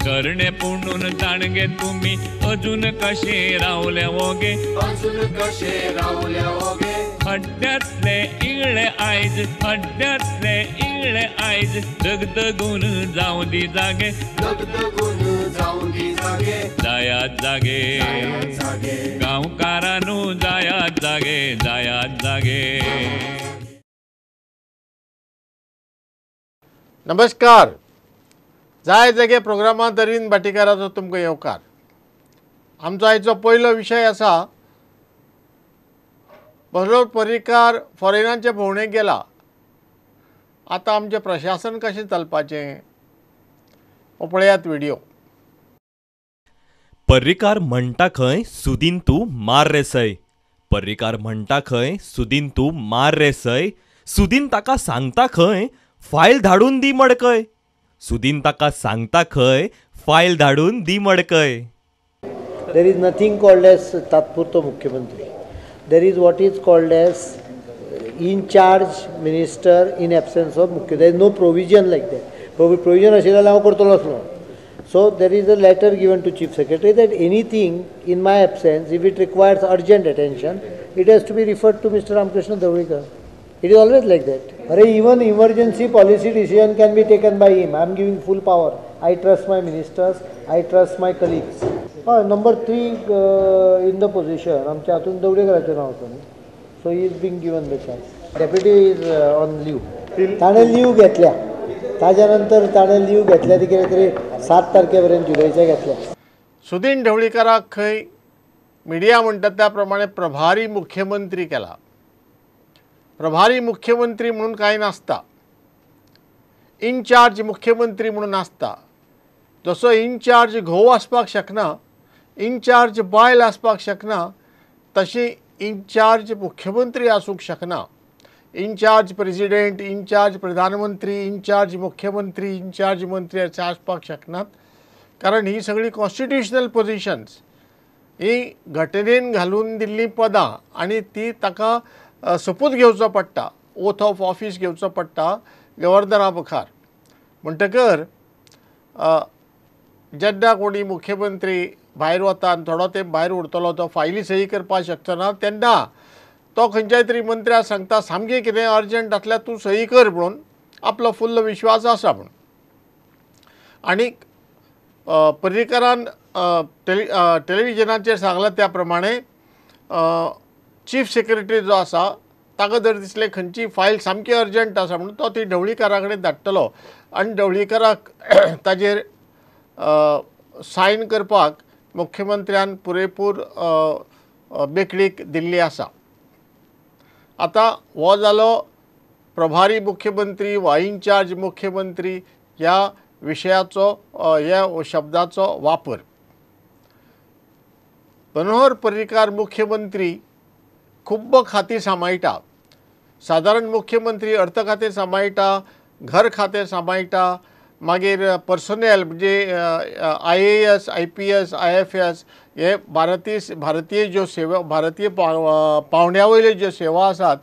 करणे पुणून जाणगे तुम्ही अजून कसे रावले वोगे अजून कसे रावले वोगे हड्ड्यातले इगळे आयज हड्ड्यातले इगळे आयज दगदगून जाऊ दी जागे दगदगून जाऊ दी जागे जायात जागे गांवकारांनो जायात जागे जायात जागे. नमस्कार. जाय जागे प्रोग्रामांत अरविंद भाटीकाराचो तुमकां येवकार. आमचो आयचो पयलो विशय आसा मनोहर पर्रीकार फॉरेनाचे भोंवडेक गेला. आतां आमचें प्रशासन कशें चलपाचें हो पळयात व्हिडिओ. पर्रीकार म्हणटा खंय सुदीन तूं मार रे सय. पर्रीकार म्हणटा खंय सुदीन तूं मार रे सय. सुदीन ताका सांगता खंय फायल धाडून दी मडकय. सुदीन ताका सांगता खंय फायल धाडून दी मडकय. There is nothing called as तात्पुरतो मुख्यमंत्री. There is what is called as in charge minister in absence of मुख्य. There is no provision like that. Provision असेल जाल्यार हांव करतलो आसलो. So there is a letter given to Chief Secretary that anything in my absence, if it requires urgent attention, it has to be referred to Mr. Ramakrishna Dhavdekar. It is always like that. Even emergency policy decision can be taken by him. I am giving full power. I trust my ministers. I trust my colleagues. Number 3 in the position, आमच्या हातून दवडेकराचें नांव आसा न्ही. So he is being given the chance. Deputy is on leave. ताणें leave घेतल्या. ताज्या नंतर ताणें लीव घेतल्या ती कितें तरी 7 तारखेपर्यंत जुलयच्या घेतल्या. सुदीन ढवळीकाराक खंय मिडिया म्हणटा त्या प्रमाणे प्रभारी मुख्यमंत्री केला. प्रभारी मुख्यमंत्री म्हणून कांय नासता. इनचार्ज मुख्यमंत्री म्हणून आसता. जसो इनचार्ज घोव आसपाक शकना, इनचार्ज बायल आसपाक शकना, तशी इनचार्ज मुख्यमंत्री आसूंक शकना. इनचार्ज प्रेसिडेंट, इनचार्ज प्रधानमंत्री, इनचार्ज मुख्यमंत्री, इनचार्ज मंत्री असे आसपाक शकनात. कारण ही सगळी कॉन्स्टिट्युशनल पोजिशन्स, ही घटनेन घालून दिल्ली पदां आनी ती ताका सोपूत घेवचो पडटा. ओथ ऑफ ऑफिस घेवचो पडटा गव्हर्नरा मुखार. म्हणटकर जेन्ना कोणी मुख्यमंत्री भायर वता आनी थोडो तेंप भायर उरतलो, तो फायली सही करपाक शकना, तेन्ना तो खंयच्याय तरी मंत्र्याक सांगता सामकें कितें अर्जंट आसल्यार तूं सही कर म्हणून. आपलो फुल्ल विश्वास आसा म्हणून. आनीक पर्रीकारान टेलिव्हिजनाचेर सांगलां त्या प्रमाणे चीफ सेक्रेटरी जो आसा ताका जर दिसलें खंयची फायल सामकी अर्जंट आसा म्हणून तो ती ढवळीकारा कडेन धाडटलो आनी ढवळीकाराक ताजेर सायन करपाक मुख्यमंत्र्यान पुरेपूर मेकळीक दिल्ली आसा. आतां हो जालो प्रभारी मुख्यमंत्री वा इनचार्ज मुख्यमंत्री ह्या विशयाचो ह्या शब्दाचो वापर. मनोहर पर्रीकार मुख्यमंत्री खूब खातीं सांबाळटा. सादारण मुख्यमंत्री अर्थ खातें सांबाळटा, घर खातें सांबाळटा, मागीर पर्सनल म्हणजे IAS, IPS, IFS हे भारतीय ज्यो सेवा, भारतीय पावंड्या वयल्यो ज्यो सेवा आसात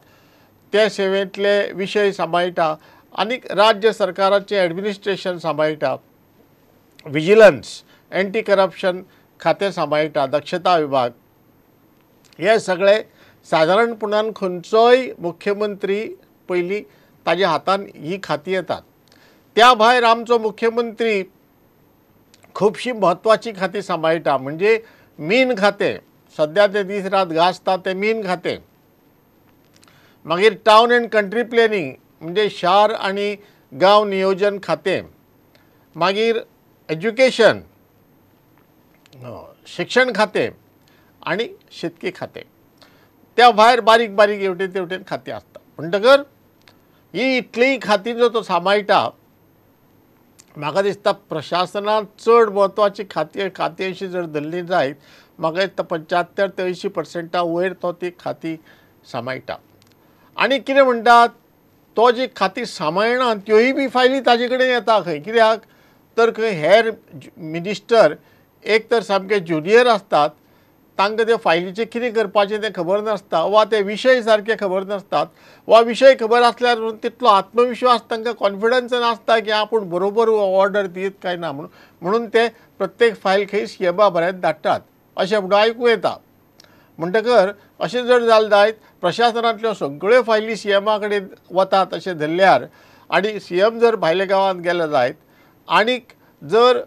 त्या सेवेंतले विशय सांबाळटा. आनीक राज्य सरकाराचें एडमिनिस्ट्रेशन सांबाळटा. विजिलन्स, एंटी करप्शन खातें सांबाळटा, दक्षता विभाग. हे सगळे सादारणपणान खंयचोय मुख्यमंत्री पयलीं ताज्या हातान ही खातीं येतात. त्या भायर आमचो मुख्यमंत्री खुबशीं म्हत्वाची खातीं सांबाळटा. म्हणजे मीन खातें, सद्या ते दीस रात गाजता तें मीन खातें. मागीर टावन एंड कंट्री प्लॅनिंग म्हणजे शार आनी गांव नियोजन खातें. मागीर एज्युकेशन, शिक्षण खातें आनी शेतकी खातें. त्या भायर बारीक बारीक हेवटेन तेवटेन खातीं आसता. म्हणटकर ही इतलीं खातीं जो तो सांबाळटा, म्हाका दिसता प्रशासनांत चड म्हत्वाची खातीं अशी जर धरली जायत, म्हाका दिसता 75 ते 80% वयर तो ती खातीं सांबाळटा. आनी कितें म्हणटात, तो जी खातीं सांबाळना त्योय बी फायली ताजे कडेन येता खंय. कित्याक तर खंय हेर मिनिस्टर एक तर सामके ज्युनियर आसतात, तांकां ते फायलीचें कितें करपाचें तें खबर नासता, वा ते विशय सारके खबर नासतात, वा विशय खबर आसल्यार तितलो आत्मविश्वास तांकां कॉन्फिडन्स नासता की आपूण बरोबर ऑर्डर दित काय ना म्हणून ते प्रत्येक फायल खंय सीएमा पर्यंत धाडटात अशें म्हणून आयकूं येता. म्हणटकर अशें जर जालें जायत प्रशासनांतल्यो सगळ्यो फायली सीएमा कडेन वतात अशें धरल्यार, आनी सीएम जर भायल्या गांवांत गेलो जायत, आनीक जर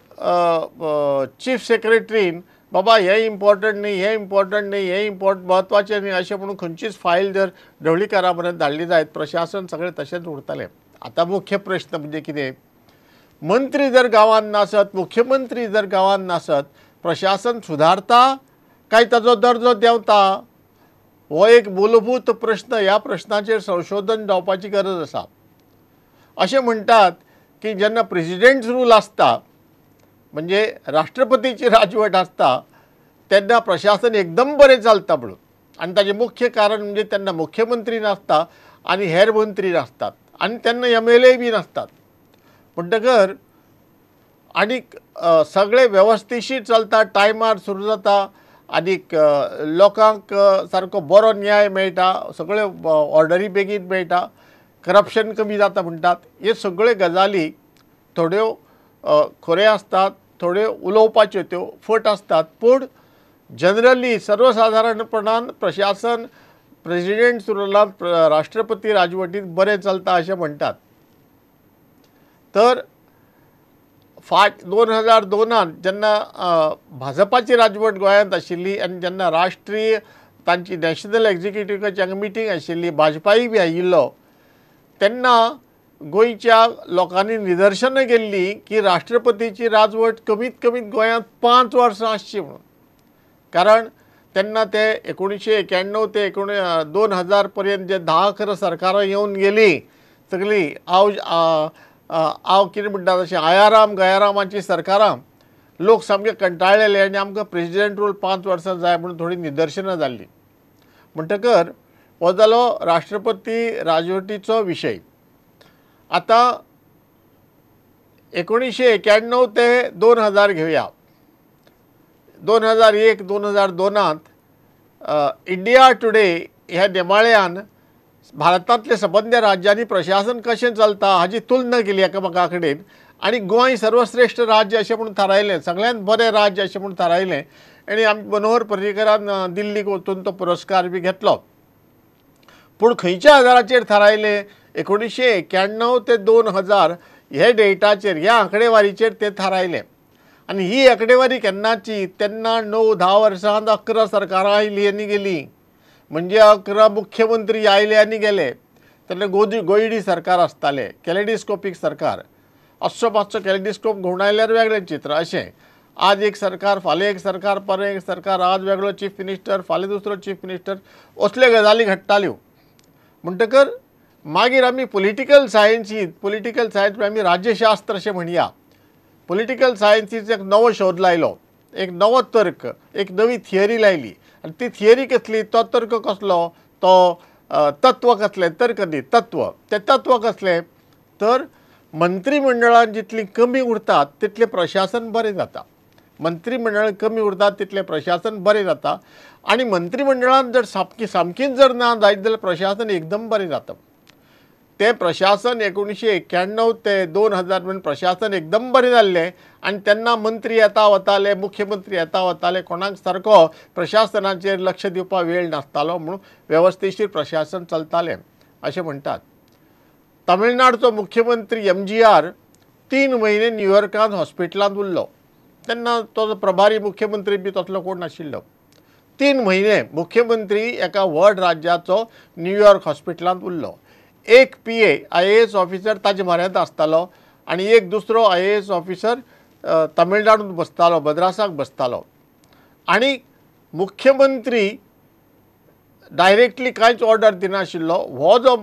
चीफ सेक्रेटरीन बाबा हें इम्पॉर्टंट न्ही, हें इम्पॉर्टंट न्ही, हें म्हत्वाचें न्ही अशें म्हणून खंयचीच फायल जर ढवळीकारा पर्यंत धाडली जायत, प्रशासन सगळें तशेंच उरतलें. आतां मुख्य प्रश्न म्हणजे कितें, मंत्री जर गांवांत नासत, मुख्यमंत्री जर गांवांत नासत, प्रशासन सुदारता काय ताजो दर्जो देंवता? हो एक मूलभूत प्रश्न. ह्या प्रश्नाचेर संशोधन जावपाची गरज आसा. अशें म्हणटात की जेन्ना प्रेसिडेंट्स रूल आसता, म्हणजे राष्ट्रपतीची राजवट आसता, तेन्ना प्रशासन एकदम बरें चलता म्हणून. आनी ताचें मुख्य कारण म्हणजे तेन्ना मुख्यमंत्री नासता आनी हेर मंत्री नासतात, आनी तेन्ना MLA बी नासतात. म्हणटकर आनीक सगळें वेवस्थिशीर चलता, टायमार सुरू जाता, आनीक लोकांक सारको बरो न्याय मेळटा, सगळ्यो ऑर्डरी बेगीन मेळटा, करप्शन कमी जाता म्हणटात. हे सगळ्यो गजाली थोड्यो खऱ्यो आसतात, थोड्यो उलोवपाच्यो त्यो फट आसतात. पूण जनरली सर्वसाधारणपणान प्रशासन प्रेसिडेंट्स रुलांत राष्ट्रपती राजवटींत बरें चलता अशें म्हणटात. तर 2002 जेन्ना भाजपाची राजवट गोंयांत आशिल्ली आनी जेन्ना राष्ट्रीय तांची नॅशनल एक्झिक्युटिव्हाची हांगा मिटींग आशिल्ली, भाजपाय बी आयिल्लो, तेन्ना गोंयच्या लोकांनी निदर्शनां केल्ली की राष्ट्रपतीची राजवट कमीत कमीत गोंयांत 5 वर्सां आसची म्हणून. कारण तेन्ना ते 1991 ते 2000 पर्यंत जे 10-11 सरकारां येवन गेली सगळीं, हांव कितें म्हणटा तशें आयाराम गयारामाची सरकारां, लोक सामके कंटाळलेले आनी आमकां प्रेसिडेंट रूल 5 वर्सां जाय म्हणून थोडी निदर्शनां जाल्लीं. म्हणटकर हो जालो राष्ट्रपती राजवटीचो विशय. आतां 1991 ते 2000 घेवया. 2001-2002 इंडिया टुडे ह्या नेमाळ्यान भारतांतल्या सबंद राज्यांनी प्रशासन कशें चलता हाची तुलना केली एकामेका कडेन, आनी गोंय सर्वश्रेश्ठ राज्य अशें म्हणून थारायलें, सगळ्यांत बरें राज्य अशें म्हणून थारायलें. आनी मनोहर पर्रीकरान दिल्लीक वचून तो पुरस्कार बी घेतलो. पूण खंयच्या आदाराचेर थारायलें? 1991 ते 2000 हे डेटाचेर, ह्या आंकडेवारीचेर ते थारायलें. आनी ही आंकडेवारी केन्नाची? तेन्ना 9-10 वर्सांत 11 सरकारां आयलीं आनी गेलीं, म्हणजे 11 मुख्यमंत्री आयले आनी गेले. तेन्ना गोयडी सरकार आसतालें, कॅलेडिस्कोपीक सरकार. असो मातसो कॅलेडिस्कोप घुंवडायल्यार आयल्यार वेगळें चित्र अशें. आज एक सरकार, फाल्यां एक सरकार, परत एक सरकार, आज वेगळो चीफ मिनिस्टर, फाल्यां दुसरो चीफ मिनिस्टर, असल्यो गजाली घडटाल्यो. म्हणटकर मागीर आमी पॉलिटिकल सायन्स आमी राज्यशास्त्र अशें म्हणया. पॉलिटिकल सायन्सीचो एक नवो शोध लायलो, एक नवो तर्क, एक नवी थियरी लायली. आनी ती थियरी कसली, तो तर्क कसलो, तो तत्व कसलें, तर्क न्ही तत्व. तें तत्व कसलें तर मंत्रिमंडळान जितलीं कमी उरतात तितलें प्रशासन बरें जाता. मंत्रिमंडळ कमी उरतात तितलें प्रशासन बरें जाता. आनी मंत्रिमंडळान जर सामकीच जर ना जायत जाल्यार प्रशासन एकदम बरें जाता. तें प्रशासन 1991 ते 2000 मेरेन प्रशासन एकदम बरें जाल्लें. आनी तेन्ना मंत्री येता वताले, मुख्यमंत्री येता वताले, कोणाक सारको प्रशासनाचेर लक्ष दिवपाक वेळ नासतालो, म्हणून वेवस्थिशीर प्रशासन चलतालें अशें म्हणटात. तमिळनाडूचो मुख्यमंत्री MGR 3 म्हयने न्यूयॉर्कांत हॉस्पिटलांत उरलो. तेन्ना तो प्रभारी मुख्यमंत्री बी तसलो कोण नाशिल्लो. 3 म्हयने मुख्यमंत्री एका व्हड राज्याचो न्यूयॉर्क हॉस्पिटलांत उरलो. एक PA IAS ऑफिसर ताचे म्हऱ्यांत आसतालो आनी एक दुसरो IAS ऑफिसर तमिळनाडूंत बसतालो, मद्रासाक बसतालो. आनी मुख्यमंत्री डायरेक्टली कांयच ऑर्डर दिनाशिल्लो. हो जो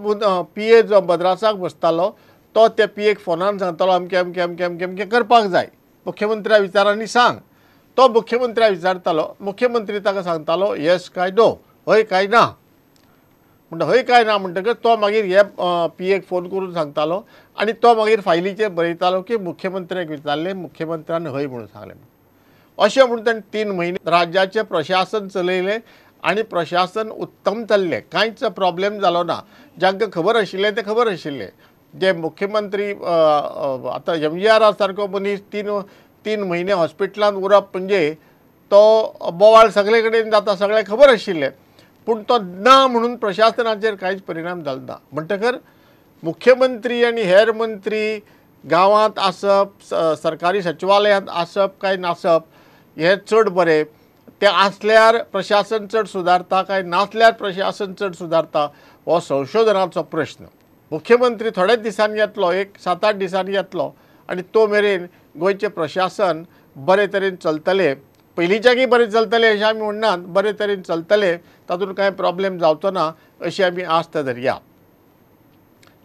PA जो मद्रासाक बसतालो तो त्या PAक फोनान सांगतालो अमकें अमकें अमकें अमकें अमकें करपाक जाय, मुख्यमंत्र्या विचारांनी सांग. तो मुख्यमंत्र्या विचारतालो, मुख्यमंत्री ताका सांगतालो येस काय नो, हय काय ना. म्हणटा हय काय ना म्हणटकच तो मागीर हे PAक फोन करून सांगतालो आनी तो मागीर फायलीचेर बरयतालो की मुख्यमंत्र्याक विचारलें, मुख्यमंत्र्यान हय म्हणून सांगलें. अशें म्हणून ताणें 3 म्हयने राज्याचें प्रशासन चलयलें आनी प्रशासन उत्तम चल्लें, कांयच प्रॉब्लेम जालो ना। जांकां खबर आशिल्लें तें खबर आशिल्लें। जे मुख्यमंत्री आतां MGR सारको मनीस 3 म्हयने हॉस्पिटलांत उरप म्हणजे तो बोवाळ सगळे कडेन जाता, सगळ्यांक खबर आशिल्लें। पूण तो ना म्हणून प्रशासनाचेर कांयच परिणाम जालो ना। म्हणटकर मुख्यमंत्री आनी हेर मंत्री गांवांत आसप, सरकारी सचिवालयांत आसप काय नासप हें चड बरें। ते आसल्यार प्रशासन चड सुदारता काय नासल्यार प्रशासन चड सुदारता हो संशोधनाचो प्रश्न। मुख्यमंत्री थोड्याच दिसांनी येतलो, 7-8 दिसांनी येतलो आनी तो मेरेन गोंयचें प्रशासन बरे तरेन चलतलें। पयलींच्याकय बरें चलतलें अशें आमी म्हणनात, बरे तरेन चलतलें, तातूंत कांय प्रॉब्लेम जावचो ना अशी आमी आस्त धरया।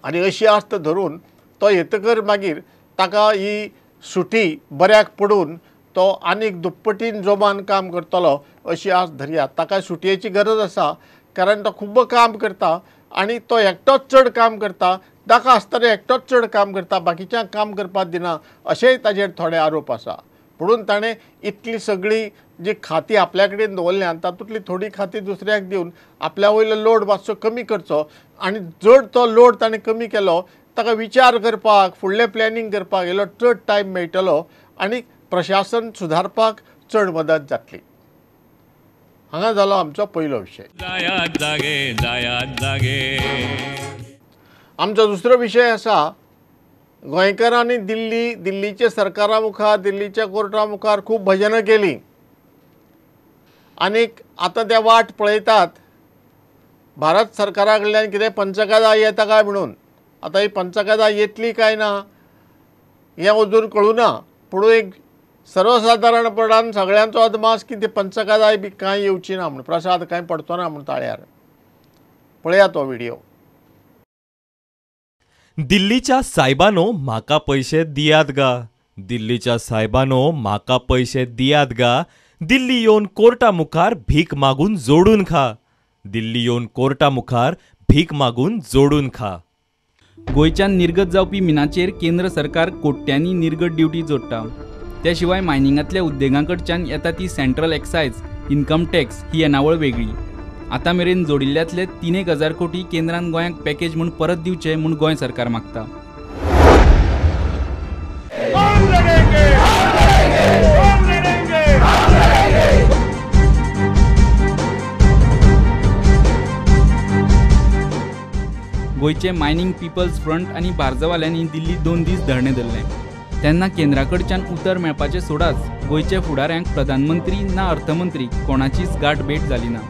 आनी अशी आस्त धरून तो येतकर मागीर ताका ही सुटी बऱ्याक पडून तो आनीक दुप्पटीन जोमान काम करतलो अशी आस्त धरया। ताका सुटयेची गरज आसा, कारण तो खूब काम करता आनी तो एकटोच चड काम करता, ताका आसतना एकटोच चड काम करता, बाकीच्यांक काम करपाक दिना अशेंय ताजेर थोडे आरोप आसा। म्हणून ताणें इतली सगळी जी खाती आपल्या कडेन दवरल्यात तातूंतली थोडी खाती दुसऱ्याक दिवन आपल्या वयलो लोड मातसो कमी करचो आनी जड तो लोड ताणें कमी केलो ताका विचार करपाक, फुडलें प्लॅनिंग करपाक इल्लो चड टायम मेळटलो आनी प्रशासन सुदारपाक चड मदत जातली। हांगा जालो आमचो पयलो विशय। जायात जागे जायात जागे। आमचो दुसरो विशय आसा गोंयकारांनी दिल्लीच्या सरकारा मुखार, दिल्लीच्या कोर्टा मुखार खूब भजनां केलीं आनीक आतां ते वाट पळयतात भारत सरकारा कडल्यान कितें पंचगदा येता काय म्हणून। आतां ही पंचगदा येतली काय ना हें अजून कळुना, पूण एक सर्वसाधारणपणान सगळ्यांचो अदमास की ती पंचगदाय बी कांय येवची ना म्हणून, प्रसाद कांय पडचो ना म्हणून ताळ्यार। पळया तो व्हिडिओ। दिल्लीच्या सायबानो म्हाका पयशे दियात गा, दिल्लीच्या सायबानो म्हाका पयशे दियात गा, दिल्ली येवन कोर्टा मुखार भीक मागून जोडून खा, दिल्ली येवन कोर्टा मुखार भीक मागून जोडून खा। गोंयच्यान निर्गत जावपी मिनाचेर केंद्र सरकार कोट्यांनी निर्गत ड्युटी जोडटा। त्या शिवाय मायनिंगांतल्या उद्देगांकडच्यान येता ती सेंट्रल एक्सायज, इन्कम टॅक्स ही येणावळ वेगळी। आतां मेरेन जोडिल्ल्यातले 3,000 कोटी केंद्रान गोंयांक पॅकेज म्हूण परत दिवचे म्हूण गोंय सरकार मागता। गोंयचे मायनिंग पीपल्स फ्रंट आनी बार्जवाल्यांनी दिल्लीत 2 दीस धरणे धरले। तेन्ना केंद्राकडच्यान उतर मेळपाचें सोडाच गोंयच्या फुडाऱ्यांक प्रधानमंत्री ना अर्थमंत्री कोणाचीच गाठ भेट जाली ना।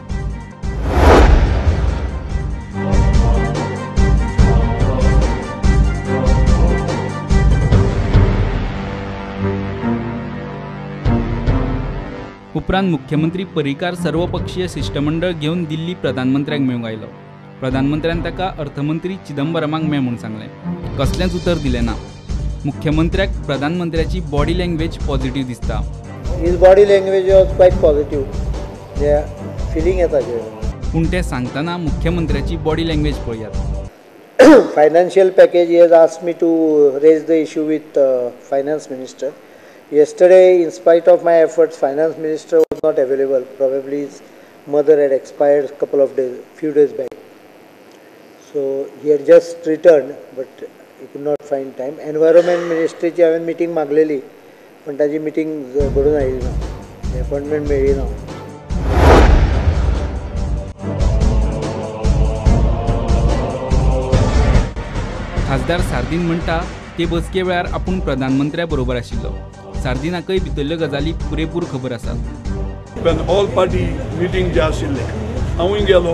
उपरांत मुख्यमंत्री पर्रीकार सर्वपक्षीय शिष्टमंडळ घेवन दिल्ली प्रधानमंत्र्याक मेळूंक आयलो। प्रधानमंत्र्यान ताका अर्थमंत्री चिदंबरमाक मेळ म्हूण सांगलें। कसलेंच उतर दिलें ना। मुख्यमंत्र्याक प्रधानमंत्र्याची बॉडी लँग्वेज पॉझिटिव्ह दिसता। His body language was quite positive. Yeah, feeling येता जे। पूण तें सांगतना मुख्यमंत्र्याची बॉडी लँग्वेज पळयात। Financial package, he has asked me to raise the issue with finance minister. Yesterday, in spite of my efforts, finance minister was not available. Probably his mother had expired few days back. So he had just returned, but he could not find time. Environment ministry ची हांवें meeting मागलेली, पण ताची meeting घडून oily ना, appointment मेळ्ळी ना। खासदार sardine म्हणटा ते बसके वेळार आपूण प्रधानमंत्र्या बरोबर आशिल्लो। सार्दिनाकय भितरल्यो गजाली पुरेपूर खबर आसात। पण ऑल पार्टी मिटींग जे आशिल्ले हांवूय गेलो,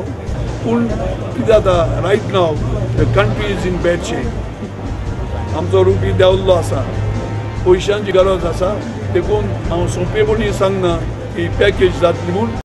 पूण कितें जाता right now the country is in bad shape. आमचो रुपी देंवल्लो आसा, पयशांची गरज आसा, देखून हांव सोंपेपणी सांगना की पॅकेज जातली म्हूण।